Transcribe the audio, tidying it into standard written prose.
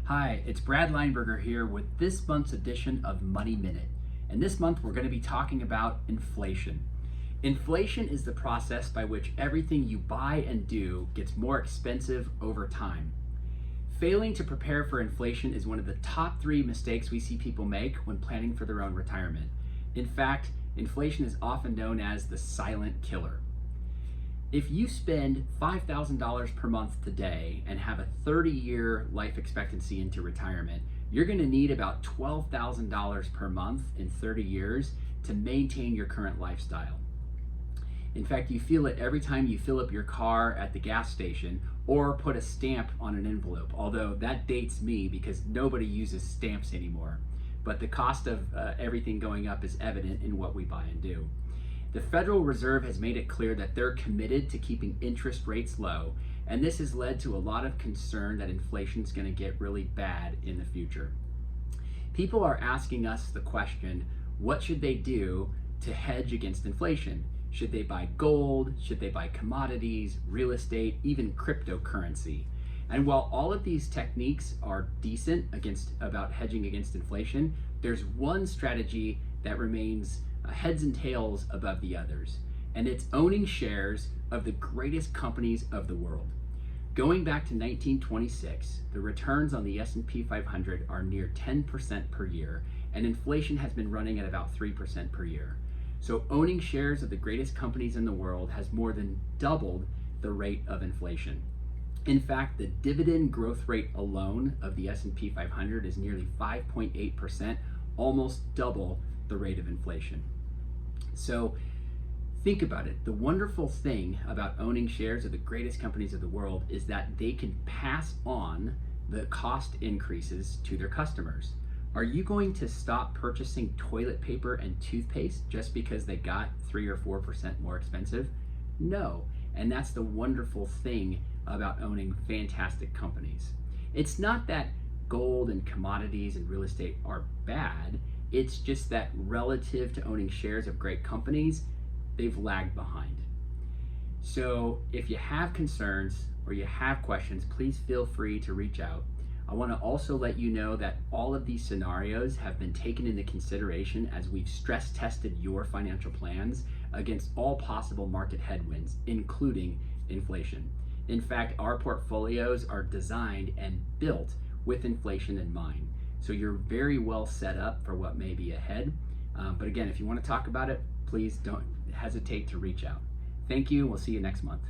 Hi, it's Brad Lineberger here with this month's edition of Money Minute. And this month we're going to be talking about inflation. Inflation is the process by which everything you buy and do gets more expensive over time. Failing to prepare for inflation is one of the top 3 mistakes we see people make when planning for their own retirement. In fact, inflation is often known as the silent killer. If you spend $5,000 per month today and have a 30-year life expectancy into retirement, you're going to need about $12,000 per month in 30 years to maintain your current lifestyle. In fact, you feel it every time you fill up your car at the gas station or put a stamp on an envelope, although that dates me because nobody uses stamps anymore. But the cost of everything going up is evident in what we buy and do. The Federal Reserve has made it clear that they're committed to keeping interest rates low, and this has led to a lot of concern that inflation is going to get really bad in the future. People are asking us the question, what should they do to hedge against inflation? Should they buy gold? Should they buy commodities, real estate, even cryptocurrency? And while all of these techniques are decent about hedging against inflation, there's one strategy that remains heads and tails above the others, and it's owning shares of the greatest companies of the world. Going back to 1926, the returns on the S&P 500 are near 10% per year, and inflation has been running at about 3% per year. So owning shares of the greatest companies in the world has more than doubled the rate of inflation. In fact, the dividend growth rate alone of the S&P 500 is nearly 5.8%, almost double the rate of inflation. So think about it. The wonderful thing about owning shares of the greatest companies of the world is that they can pass on the cost increases to their customers. Are you going to stop purchasing toilet paper and toothpaste just because they got 3 or 4% more expensive? No. And that's the wonderful thing about owning fantastic companies. It's not that gold and commodities and real estate are bad. It's just that relative to owning shares of great companies, they've lagged behind. So if you have concerns or you have questions, please feel free to reach out. I want to also let you know that all of these scenarios have been taken into consideration as we've stress tested your financial plans against all possible market headwinds, including inflation. In fact, our portfolios are designed and built with inflation in mind. So you're very well set up for what may be ahead. But again, if you want to talk about it, please don't hesitate to reach out. Thank you. We'll see you next month.